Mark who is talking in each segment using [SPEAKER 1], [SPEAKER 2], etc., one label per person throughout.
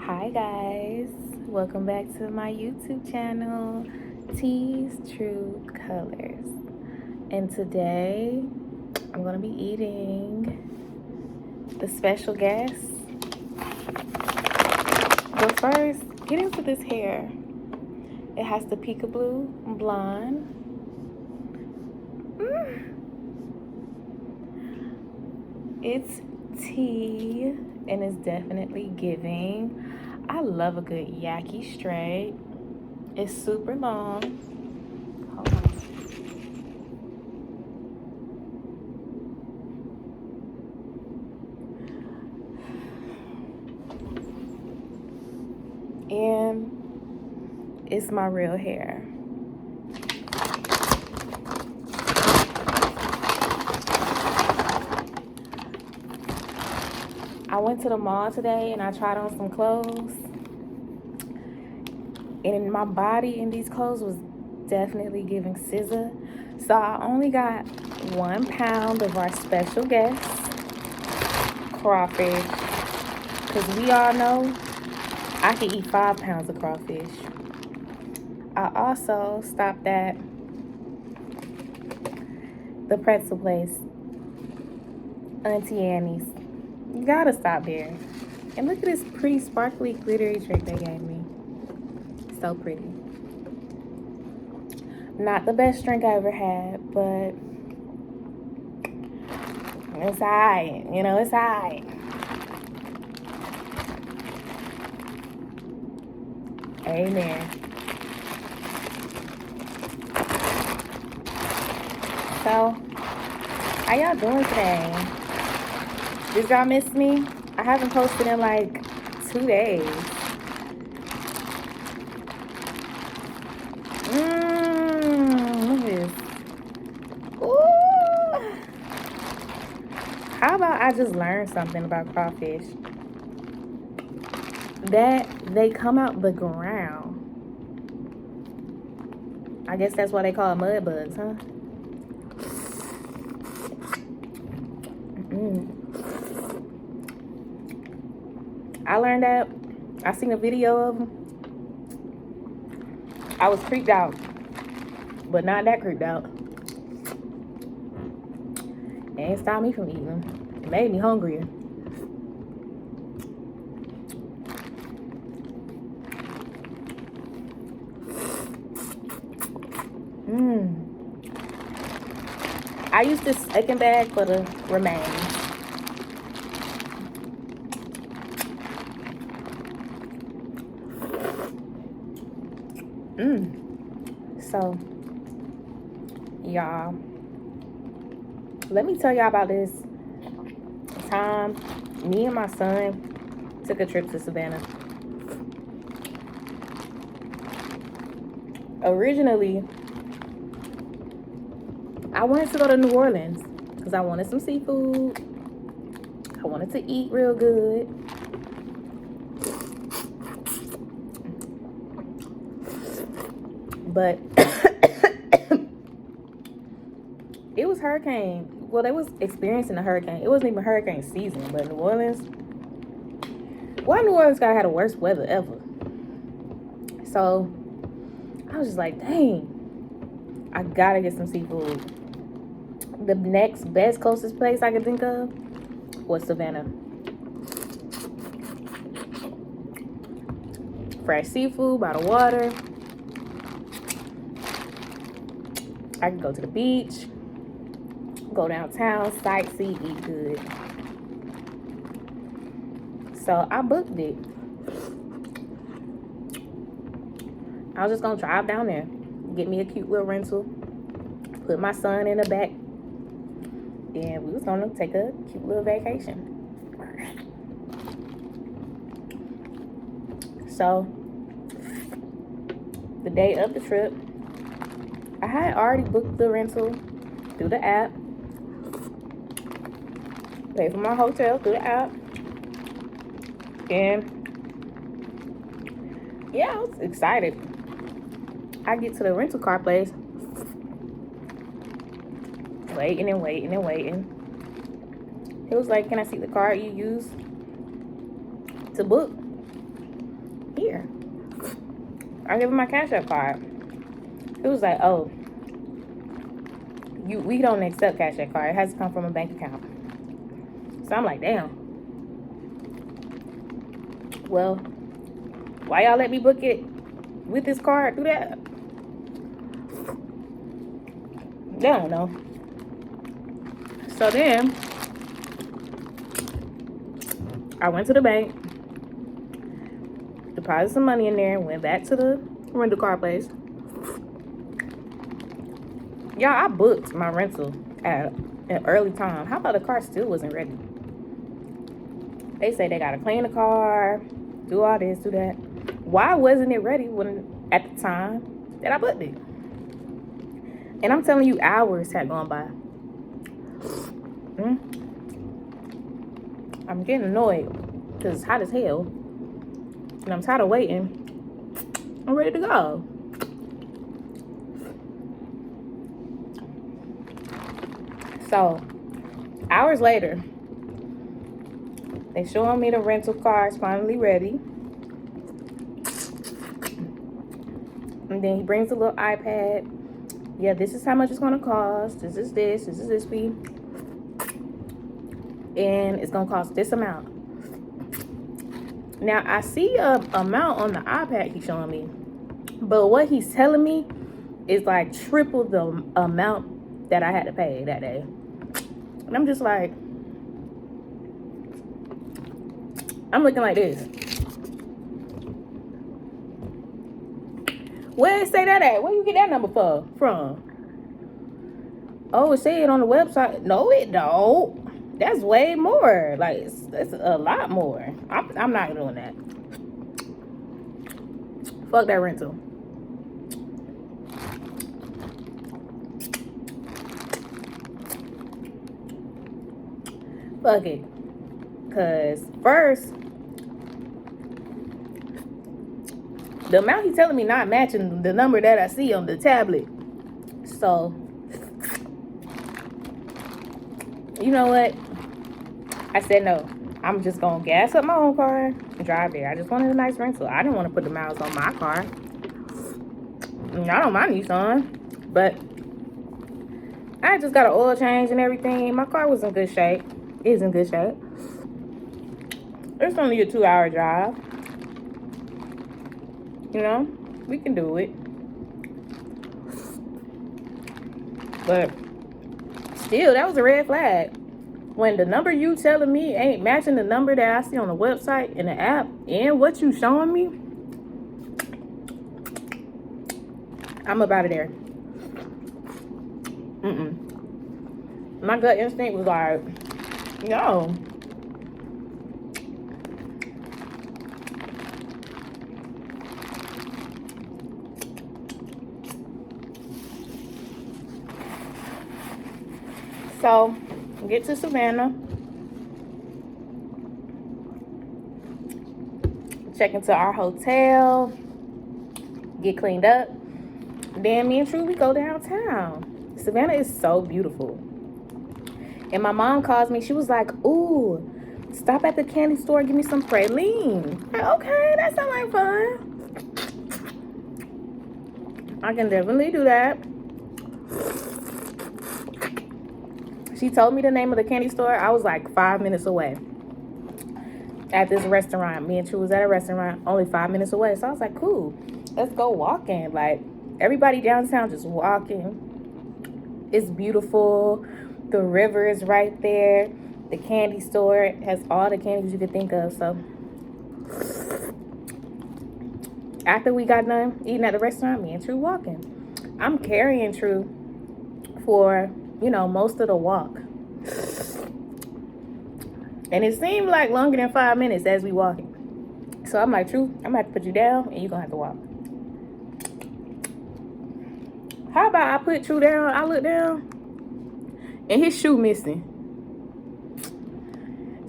[SPEAKER 1] Hi guys, welcome back to my YouTube channel, T's True Colors. And today I'm gonna be eating the special guest. But first, get into this hair. It has the peekaboo blonde. It's tea and it's definitely giving. I love a good yaki straight. It's super long. Hold on. And it's my real hair. I went to the mall today and I tried on some clothes. And my body in these clothes was definitely giving scissor. So I only got 1 pound of our special guest, crawfish. Because we all know I can eat 5 pounds of crawfish. I also stopped at the pretzel place, Auntie Annie's. You gotta stop there. And look at this pretty sparkly glittery drink they gave me. So pretty. Not the best drink I ever had, but it's alright. You know, it's alright. Amen. So, how y'all doing today? Did y'all miss me? I haven't posted in like 2 days. Look at this. Ooh. How about I just learned something about crawfish? That they come out the ground. I guess that's why they call it mud bugs, huh? I learned that. I seen a video of them. I was creeped out, but not that creeped out. It ain't stopped me from eating them. It made me hungrier. I used this second bag for the remains. So, y'all, let me tell y'all about this time me and my son took a trip to Savannah. Originally, I wanted to go to New Orleans because I wanted some seafood. I wanted to eat real good. But it was hurricane. Well, they was experiencing a hurricane. It wasn't even hurricane season, but New Orleans. Well, New Orleans got had the worst weather ever. So I was just like, dang, I gotta get some seafood. The next best, closest place I could think of was Savannah. Fresh seafood by the water. I can go to the beach, go downtown, sightsee, eat good. So I booked it. I was just gonna drive down there, get me a cute little rental, put my son in the back, and we was gonna take a cute little vacation. So the day of the trip, I had already booked the rental through the app. Paid for my hotel through the app. And yeah, I was excited. I get to the rental car place. Waiting and waiting and waiting. It was like, can I see the card you used to book? here. I give him my Cash App card. He was like, oh, we don't accept Cash App card. It has to come from a bank account. So I'm like, damn. Well, why y'all let me book it with this card through that? They don't know. So then I went to the bank, deposited some money in there, went back to the rental car place. Y'all, I booked my rental at an early time. How about the car still wasn't ready? They say they gotta clean the car, do all this, do that. Why wasn't it ready when at the time that I booked it? And I'm telling you, hours had gone by. I'm getting annoyed because it's hot as hell. And I'm tired of waiting. I'm ready to go. So, hours later, they showing me the rental car is finally ready. And then he brings a little iPad. Yeah, this is how much it's gonna cost. This is this fee. And it's gonna cost this amount. Now, I see a amount on the iPad he's showing me. But what he's telling me is like triple the amount that I had to pay that day. And I'm just like, I'm looking like this. Where it say that at? Where you get that number from? Oh, it say it on the website. No, it don't. That's way more. Like, it's a lot more. I'm not doing that. Fuck that rental. Fuck it. Cause first, the amount he's telling me not matching the number that I see on the tablet. So, you know what? I said no. I'm just gonna gas up my own car and drive there. I just wanted a nice rental. I didn't want to put the miles on my car. I don't mind Nissan, but I just got an oil change and everything. My car was in good shape. It is in good shape. It's only a 2-hour drive. You know, we can do it. But still, that was a red flag. When the number you telling me ain't matching the number that I see on the website and the app and what you showing me, I'm about it there. My gut instinct was like, no. So, get to Savannah. Check into our hotel. Get cleaned up. Then me and True, we go downtown. Savannah is so beautiful. And my mom calls me. She was like, ooh, stop at the candy store and give me some praline. Like, okay, that sounds like fun. I can definitely do that. She told me the name of the candy store. I was like 5 minutes away at this restaurant. Me and True was at a restaurant only 5 minutes away. So I was like, cool, let's go walking. Like, everybody downtown just walking. It's beautiful. The river is right there. The candy store has all the candies you could think of. So after we got done eating at the restaurant, me and True walking. I'm carrying True for, you know, most of the walk. And it seemed like longer than 5 minutes as we walking. So I'm like, True, I'm gonna have to put you down and you're gonna have to walk. How about I put True down, I look down, and his shoe missing.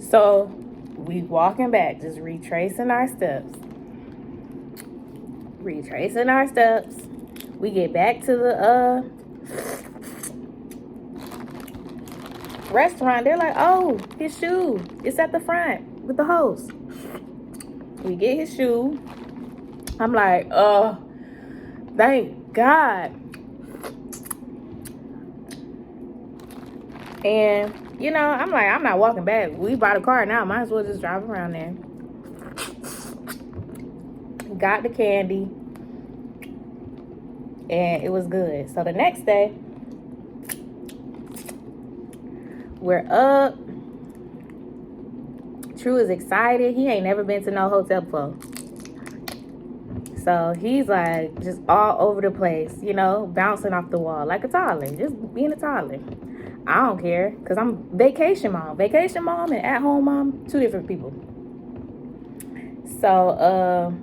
[SPEAKER 1] So we walking back, just retracing our steps. We get back to the restaurant. They're like, oh, his shoe, it's at the front with the host. We get his shoe. I'm like, thank God. And, you know, I'm like, I'm not walking back. We bought a car now. Might as well just drive around there. Got the candy. And it was good. So the next day, we're up. True is excited. He ain't never been to no hotel before. So he's like just all over the place, you know, bouncing off the wall like a toddler, just being a toddler. I don't care, because I'm vacation mom. Vacation mom and at home mom, two different people. So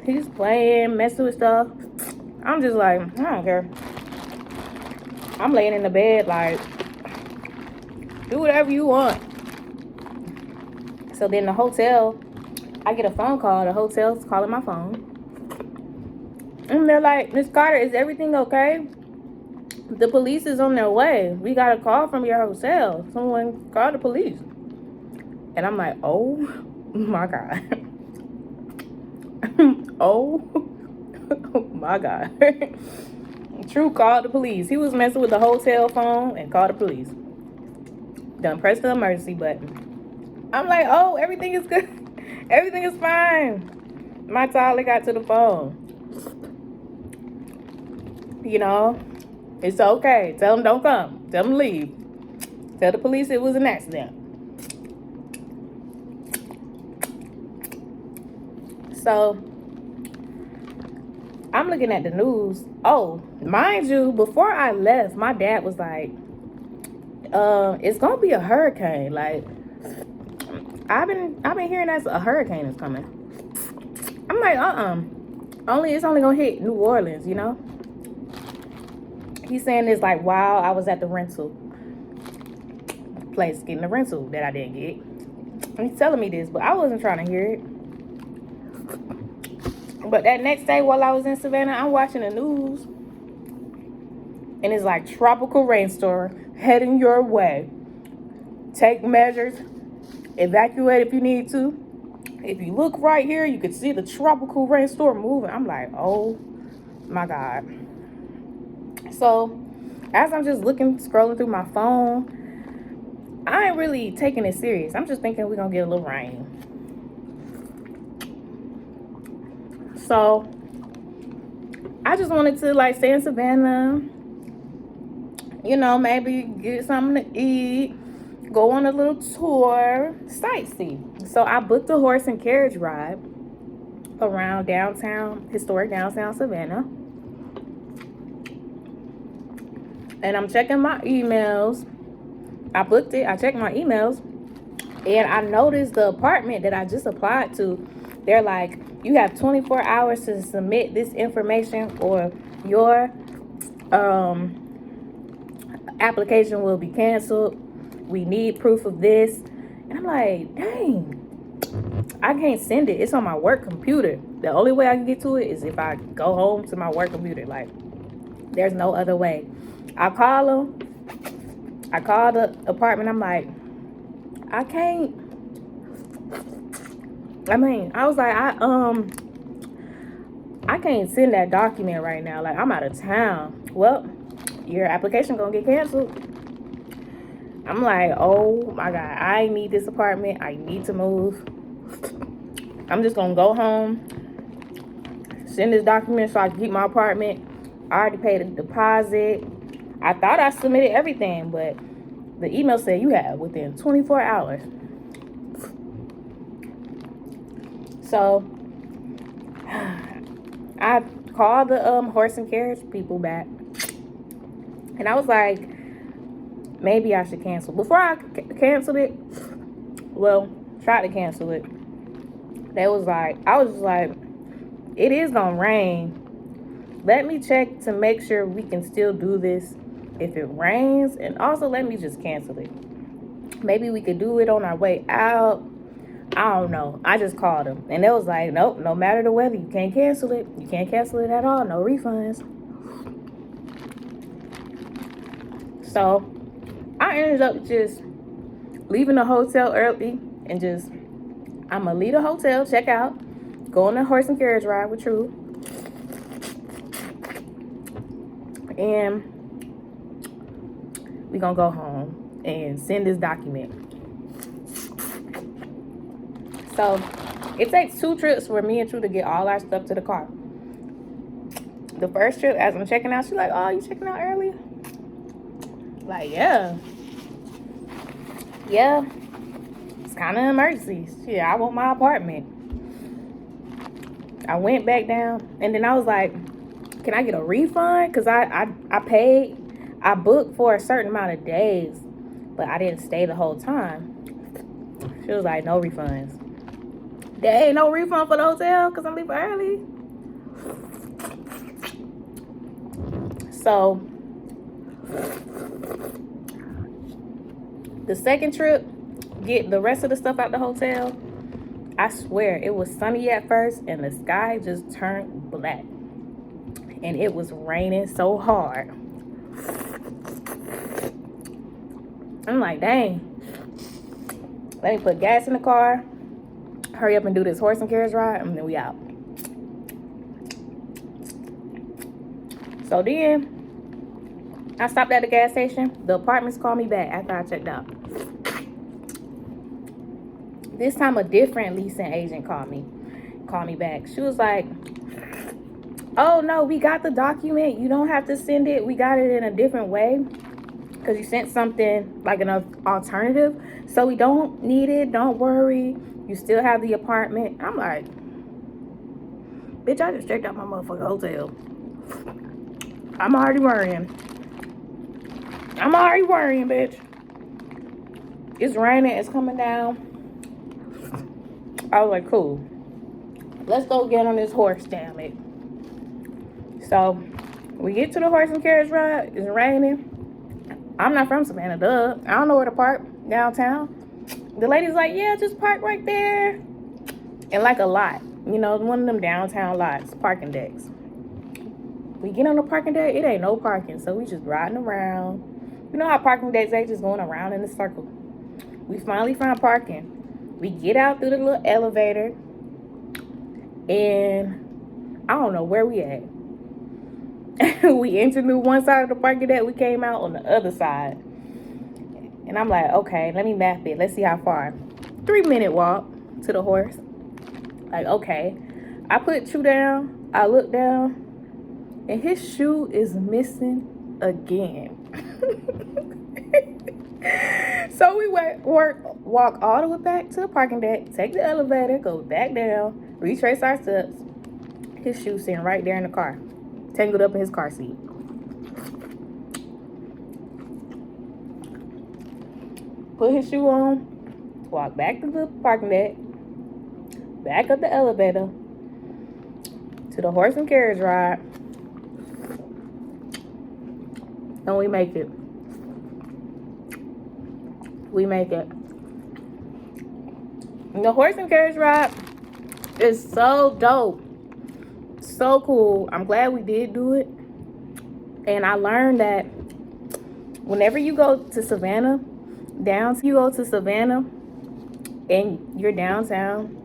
[SPEAKER 1] he's playing, messing with stuff. I'm just like, I don't care. I'm laying in the bed like, do whatever you want. So then the hotel, I get a phone call. The hotel's calling my phone. And they're like, Miss Carter, is everything okay? The police is on their way. We got a call from your hotel. Someone called the police. And I'm like, oh my God. Oh my God. True called the police. He was messing with the hotel phone and called the police. Done pressed the emergency button. I'm like, oh, everything is good. Everything is fine. My toddler got to the phone. You know, it's okay. Tell them don't come. Tell them to leave. Tell the police it was an accident. So I'm looking at the news. Oh, mind you, before I left, my dad was like, it's gonna be a hurricane. Like, I've been hearing that a hurricane is coming. I'm like, it's only gonna hit New Orleans, you know? He's saying this like while I was at the rental place getting the rental that I didn't get. And he's telling me this, but I wasn't trying to hear it. But that next day while I was in Savannah, I'm watching the news. And it's like tropical rainstorm heading your way. Take measures. Evacuate if you need to. If you look right here, you can see the tropical rainstorm moving. I'm like, oh my God. So as I'm just scrolling through my phone, I ain't really taking it serious. I'm just thinking we're gonna get a little rain. So I just wanted to like stay in Savannah, you know, maybe get something to eat, go on a little tour, sightsee. So I booked a horse and carriage ride around historic downtown Savannah. And I'm checking my emails. I booked it. I checked my emails. And I noticed the apartment that I just applied to, they're like, you have 24 hours to submit this information or your application will be canceled. We need proof of this. And I'm like, dang, I can't send it. It's on my work computer. The only way I can get to it is if I go home to my work computer. Like, there's no other way. I call them. I call the apartment. I'm like, I can't. I was like, I can't send that document right now. Like, I'm out of town. Well, your application gonna get canceled. I'm like, oh my God, I need this apartment. I need to move. I'm just gonna go home, send this document so I can keep my apartment. I already paid a deposit. I thought I submitted everything, but the email said you have within 24 hours. So I called the horse and carriage people back, and I was like, maybe I should cancel. Before I canceled it, well, tried to cancel it, I was just like, it is gonna rain. Let me check to make sure we can still do this if it rains, and also let me just cancel it. Maybe we could do it on our way out. I don't know. I just called them, and they was like, nope, no matter the weather, you can't cancel it. You can't cancel it at all. No refunds. So I ended up just leaving the hotel early and just I'm gonna leave the hotel, check out, go on a horse and carriage ride with True, and we gonna go home and send this document. So it takes 2 trips for me and True to get all our stuff to the car. The first trip, as I'm checking out, she's like, "Oh, you checking out early?" Like, yeah. It's kind of an emergency. Shit, I want my apartment. I went back down, and then I was like, "Can I get a refund?" Because I booked for a certain amount of days, but I didn't stay the whole time. She was like, "No refunds." There ain't no refund for the hotel because I'm leaving early. So the second trip, get the rest of the stuff out the hotel. I swear it was sunny at first and the sky just turned black. And it was raining so hard. I'm like, dang. Let me put gas in the car. Hurry up and do this horse and carriage ride, and then we out. So then I stopped at the gas station. The apartments called me back after I checked out. This time a different leasing agent called me back. She was like, "Oh no, we got the document. You don't have to send it. We got it in a different way because you sent something like an alternative. So we don't need it. Don't worry. You still have the apartment." I'm like, bitch, I just checked out my motherfucking hotel. I'm already worrying, bitch. It's raining. It's coming down. I was like, cool. Let's go get on this horse, damn it. So we get to the horse and carriage ride. It's raining. I'm not from Savannah, duh. I don't know where to park downtown. The lady's like, "Yeah, just park right there." And like a lot, you know, one of them downtown lots, parking decks. We get on the parking deck, it ain't no parking. So we just riding around. You know how parking decks, they just going around in a circle. We finally find parking. We get out through the little elevator. And I don't know where we at. We entered through one side of the parking deck. We came out on the other side. And I'm like, okay, let me map it. Let's see how far. 3-minute walk to the horse. Like, okay. I put True down. I look down. And his shoe is missing again. So we walk all the way back to the parking deck, take the elevator, go back down, retrace our steps. His shoe sitting right there in the car, tangled up in his car seat. Put his shoe on, walk back to the parking deck, back up the elevator to the horse and carriage ride, and we make it. The horse and carriage ride is so dope, so cool. I'm glad we did do it. And I learned that whenever you go to Savannah, and you're downtown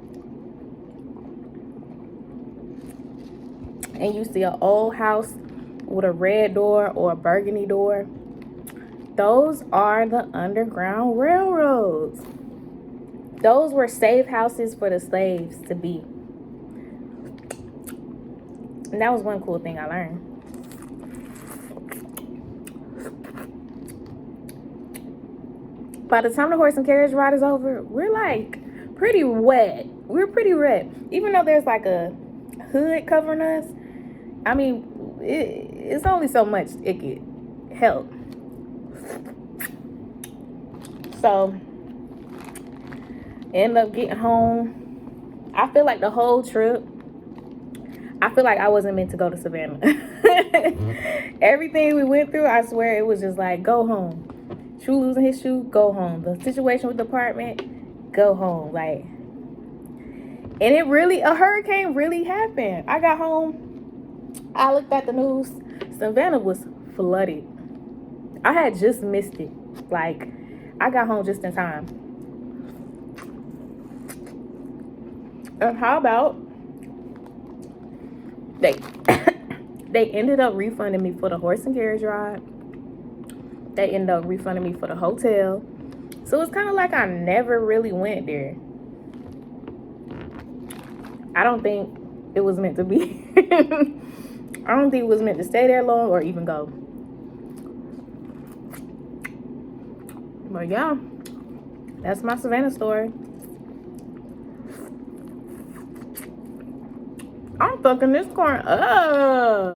[SPEAKER 1] and you see an old house with a red door or a burgundy door, those are the Underground Railroads. Those were safe houses for the slaves to be. And that was one cool thing I learned. By the time the horse and carriage ride is over, we're like pretty wet. We're pretty wet. Even though there's like a hood covering us, I mean, it's only so much it could help. So, end up getting home. I feel like the whole trip, I feel like I wasn't meant to go to Savannah. Everything we went through, I swear it was just like, go home. True losing his shoe, go home. The situation with the apartment, go home. Like, and it really, a hurricane really happened. I got home, I looked at the news. Savannah was flooded. I had just missed it. Like, I got home just in time. And how about they they ended up refunding me for the horse and carriage ride. They ended up refunding me for the hotel. So it's kind of like I never really went there. I don't think it was meant to be. I don't think it was meant to stay there long or even go. But yeah, that's my Savannah story. I'm fucking this corn up.